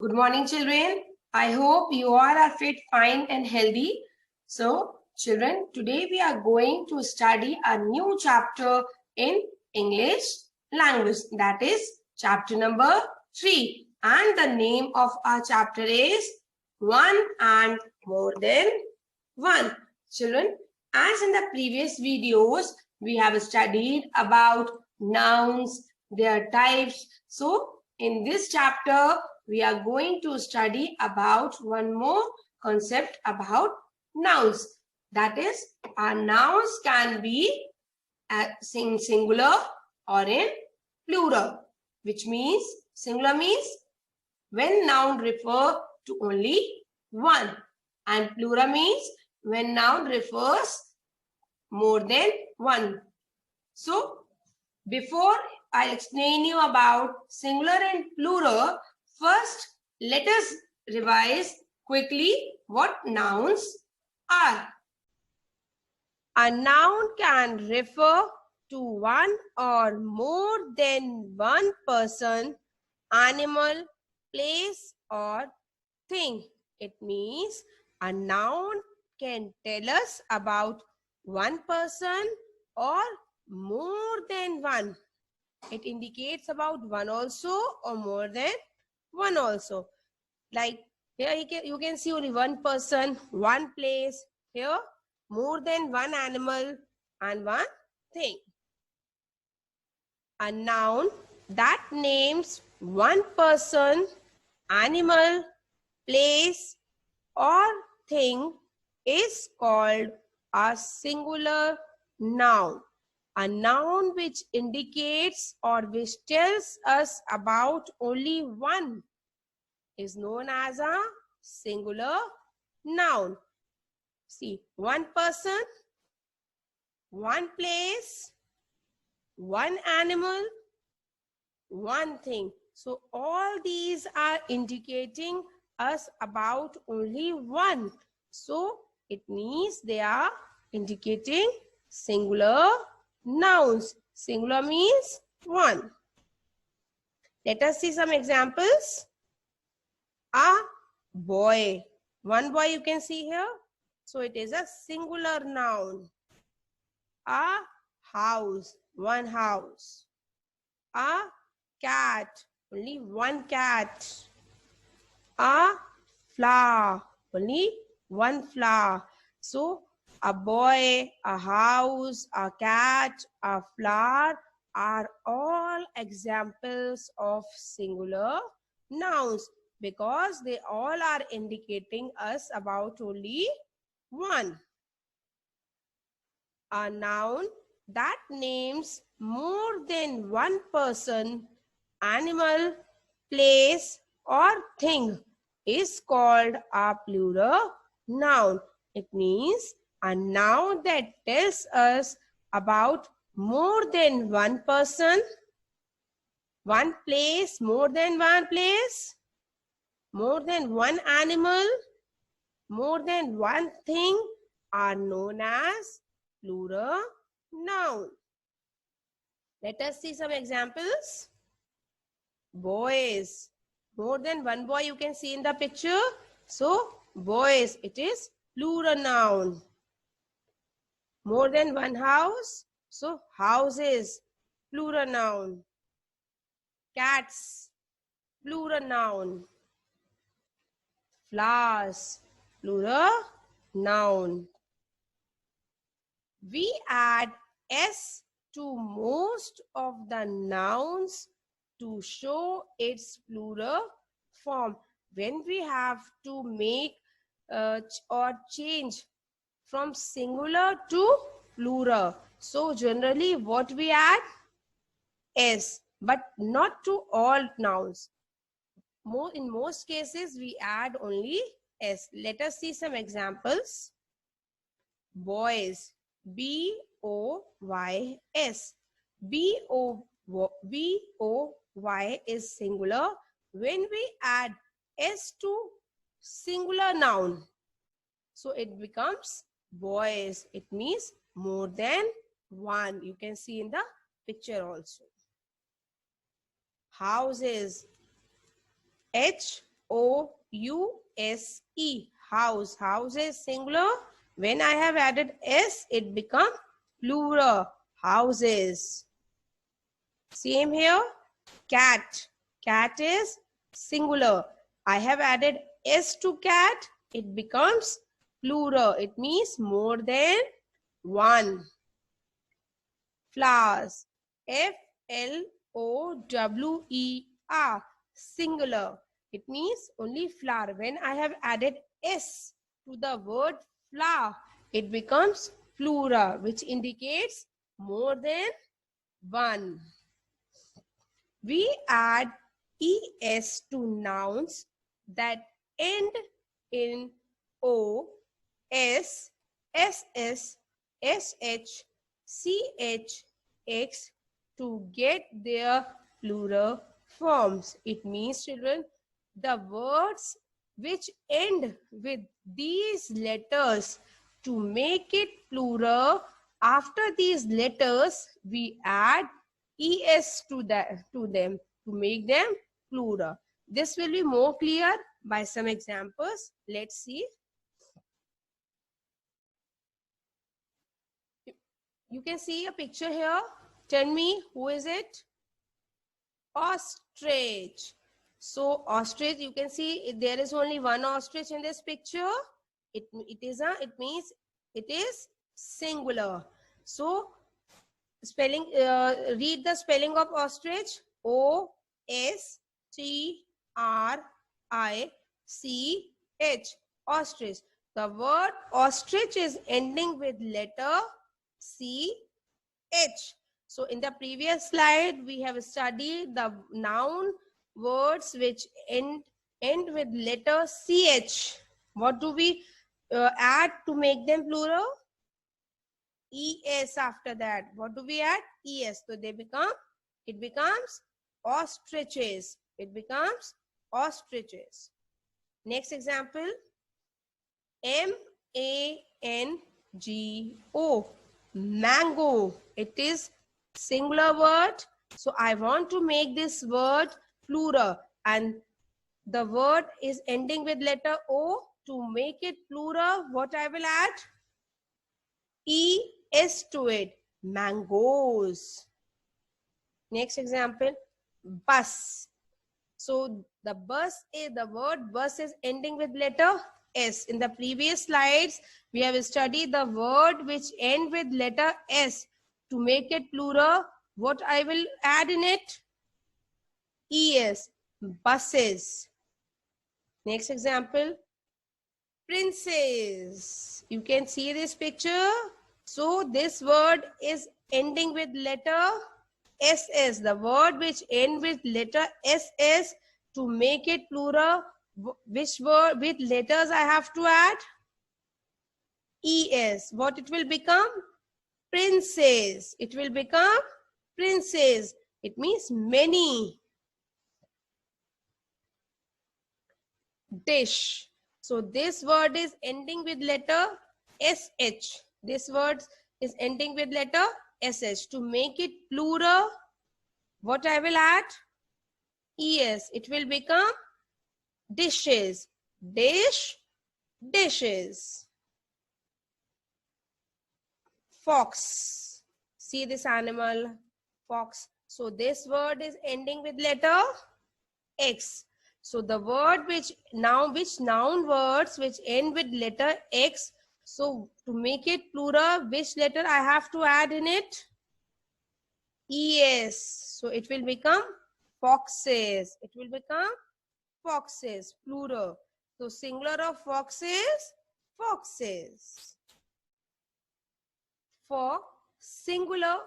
Good morning, children. I hope you all are fit, fine, and healthy. So, children, today we are going to study a new chapter in English language. That is chapter number 3. And the name of our chapter is One and More Than One. Children, as in the previous videos, we have studied about nouns, their types. So, in this chapter, we are going to study about one more concept about nouns. That is, our nouns can be in singular or in plural, which means singular means when noun refer to only one, and plural means when noun refers more than one. So, before I'll explain you about singular and plural, first let us revise quickly what nouns are. A noun can refer to one or more than one person, animal, place, or thing. It means a noun can tell us about one person or more than one. It indicates about one also or more than one also. Like here you can see only one person, one place. Here more than one animal and one thing. A noun that names one person, animal, place, or thing is called a singular noun. A noun which indicates or which tells us about only one is known as a singular noun. See, one person, one place, one animal, one thing. So all these are indicating us about only one. So it means they are indicating singular nouns. Singular means one. Let us see some examples. A boy. One boy you can see here. So it is a singular noun. A house. One house. A cat. Only one cat. A flower. Only one flower. So a boy, a house, a cat, a flower are all examples of singular nouns because they all are indicating us about only one. A noun that names more than one person, animal, place, or thing is called a plural noun. It means a noun that tells us about more than one person, one place, more than one place, more than one animal, more than one thing are known as plural noun. Let us see some examples. Boys. More than one boy you can see in the picture. So, boys, it is plural noun. More than one house. So, houses, plural noun. Cats, plural noun. Flowers, plural noun. We add s to most of the nouns to show its plural form. When we have to make or change from singular to plural, so generally what we add? S, but not to all nouns. In most cases, we add only S. Let us see some examples. Boys, B-O-Y-S. B-O-Y is singular. When we add S to singular noun, so it becomes boys. It means more than one. You can see in the picture also. Houses, H H-O-U-S-E. House. House is singular. When I have added S, it becomes plural. Houses. Same here. Cat. Cat is singular. I have added S to cat. It becomes plural. It means more than one. Flowers. F-L-O-W-E-R. Singular. It means only flower. When I have added S to the word flower, it becomes plural, which indicates more than one. We add es to nouns that end in o, s, ss, sh, ch, x to get their plural forms. It means, children, the words which end with these letters, to make it plural, after these letters we add es to them to make them plural. This will be more clear by some examples. Let's see. You can see a picture here. Tell me, who is it? Ostrich. So ostrich, you can see there is only one ostrich in this picture. It means it is singular. So spelling, read the spelling of ostrich. O-S-T-R-I-C-H. Ostrich. The word ostrich is ending with letter C-H. So in the previous slide, we have studied the noun words which end with letter CH. What do we add to make them plural? ES after that. What do we add? ES. So it becomes ostriches. It becomes ostriches. Next example. M-A-N-G-O. Mango. It is singular word. So I want to make this word plural. And the word is ending with letter O. To make it plural, what I will add? E-S to it. Mangoes. Next example. Bus. So the word bus is ending with letter S. In the previous slides, we have studied the word which end with letter S. To make it plural, what I will add in it? ES. Buses. Next example. Princess. You can see this picture. So this word is ending with letter SS. The word which end with letter SS, to make it plural, which letters I have to add? ES. What it will become? Princess. It will become princess. It means many. Dish. So this word is ending with letter SH. This word is ending with letter SH. To make it plural, what I will add? ES. It will become dishes. Dish, dishes. Fox. See this animal, fox. So this word is ending with letter X. So the word which noun words which end with letter X. So to make it plural, which letter I have to add in it? ES. So it will become foxes. It will become foxes, plural. So singular of foxes, foxes. For singular,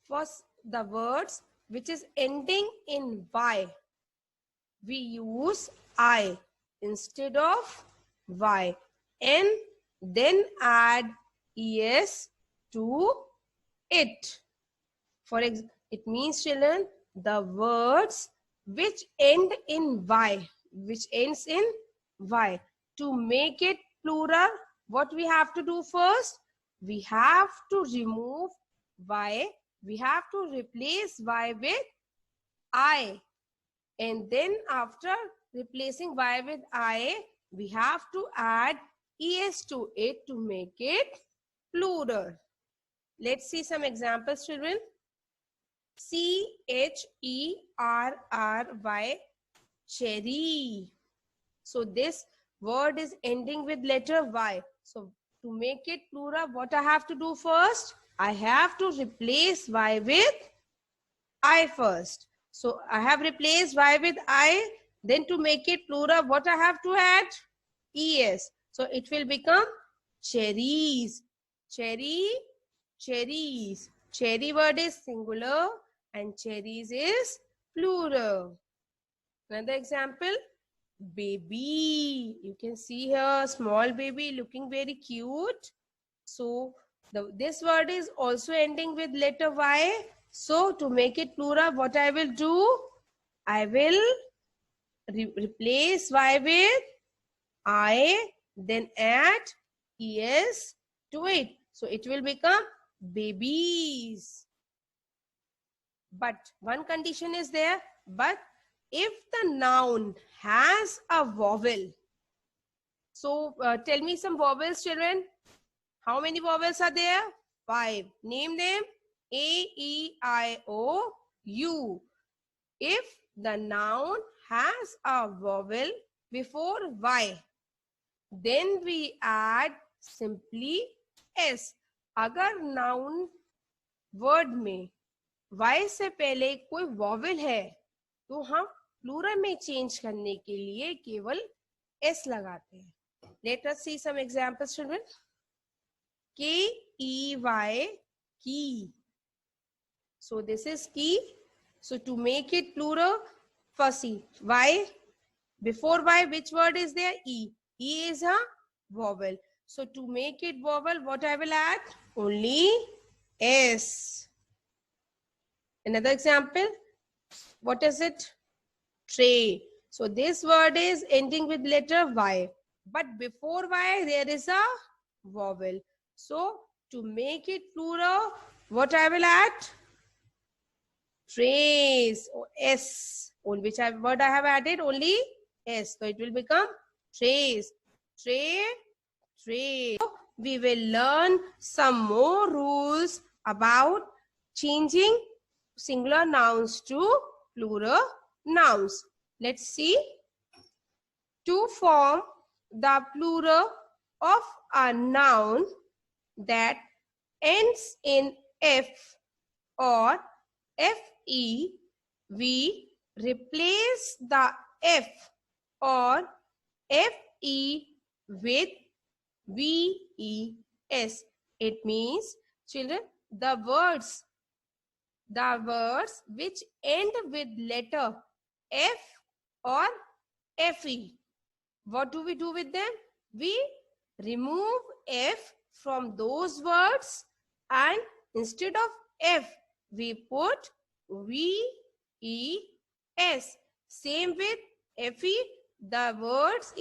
for the words which is ending in Y, we use I instead of Y, and then add ES to it. For example, it means, children, the words which end in Y, which ends in Y, to make it plural, what we have to do first? We have to remove Y. We have to replace Y with I. And then after replacing Y with I, we have to add ES to it to make it plural. Let's see some examples, children. CHERRY, cherry. So this word is ending with letter Y. So to make it plural, what I have to do first? I have to replace Y with I first. So I have replaced Y with I. Then to make it plural, what I have to add? ES. So it will become cherries. Cherry, cherries. Cherry word is singular and cherries is plural. Another example, baby. You can see here small baby looking very cute. So this word is also ending with letter Y. So to make it plural, what I will do? I will replace Y with I, then add ES to it. So it will become babies. But one condition is there. But if the noun has a vowel, so tell me some vowels, children. How many vowels are there? 5. Name them. A, E, I, O, U. If the noun has a vowel before Y, then we add simply S. अगर noun word में Y से पहले कोई vowel है, तो हम plural में change करने के लिए केवल S लगाते हैं. Let us see some examples, children. K-E-Y, key. So this is key. So to make it plural, first see Y. Before Y, which word is there? E. E is a vowel. So to make it vowel, what I will add? Only S. Another example. What is it? Tray. So this word is ending with letter Y. But before Y, there is a vowel. So to make it plural, what I will add? Trays, or S. On which word I have added? Only S. So it will become trays. Tray, tray. So we will learn some more rules about changing singular nouns to plural nouns. Let's see. To form the plural of a noun that ends in F or FE, we replace the F or FE with VES. It means, children, the words which end with letter F or FE. What do we do with them? We remove F from those words and instead of F, we put VES. Same with FE, the words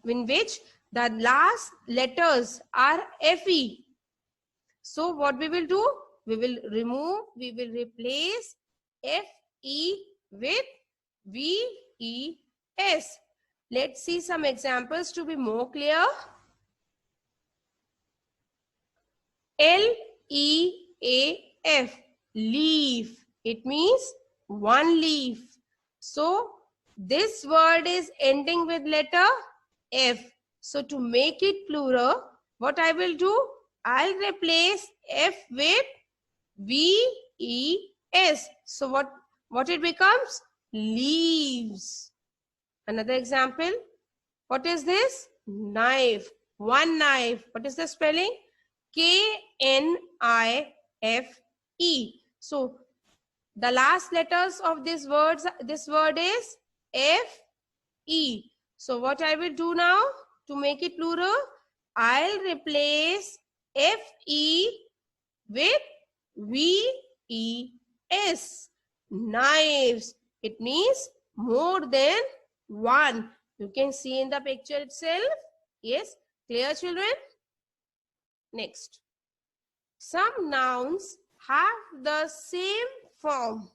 in which the last letters are FE. So what we will do? We will replace FE with VES. Let's see some examples to be more clear. LEAF, leaf. It means one leaf. So this word is ending with letter F. So to make it plural, what I will do? I'll replace F with VES. So what it becomes? Leaves. Another example. What is this? Knife. One knife. What is the spelling? KNIFE. So the last letters of this word is FE. So what I will do now to make it plural? I'll replace FE with VES. Knives. It means more than one. You can see in the picture itself. Yes, clear, children? Next. Some nouns have the same form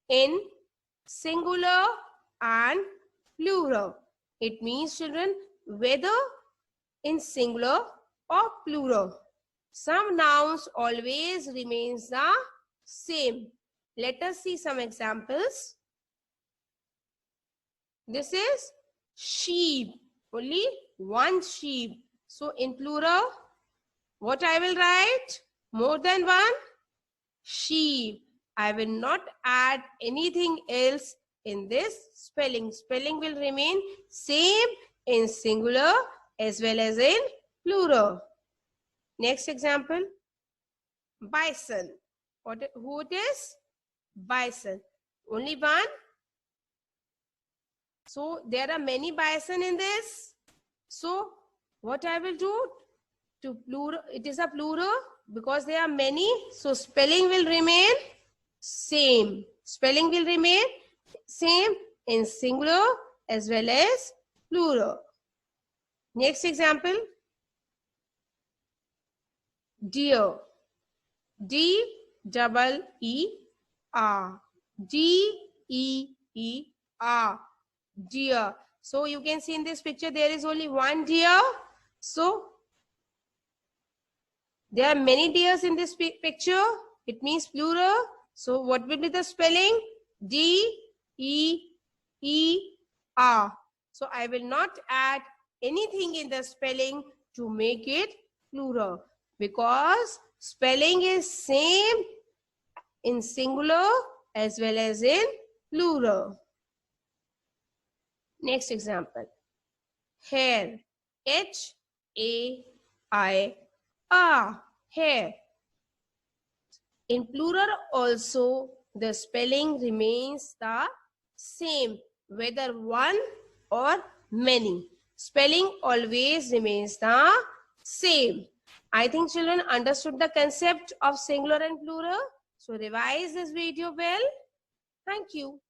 in singular and plural. It means, children, whether in singular or plural, some nouns always remains the same. Let us see some examples. This is sheep, only one sheep. So in plural, what I will write? More than one? Sheep. I will not add anything else in this spelling. Spelling will remain same in singular as well as in plural. Next example, bison. Who it is? Bison. Only one? So there are many bison in this. So what I will do? To plural, it is a plural because there are many. So spelling will remain same. Spelling will remain same in singular as well as plural. Next example, deer. D-double-E-R. D-E-E-R. Deer. So you can see in this picture there is only one deer. So there are many deers in this picture. It means plural. So what will be the spelling? D-E-E-R. So I will not add anything in the spelling to make it plural, because spelling is same in singular as well as in plural. Next example, hair. H-A-I-R. Hair. In plural also, the spelling remains the same, whether one or many. Spelling always remains the same. I think children understood the concept of singular and plural. So revise this video well. Thank you.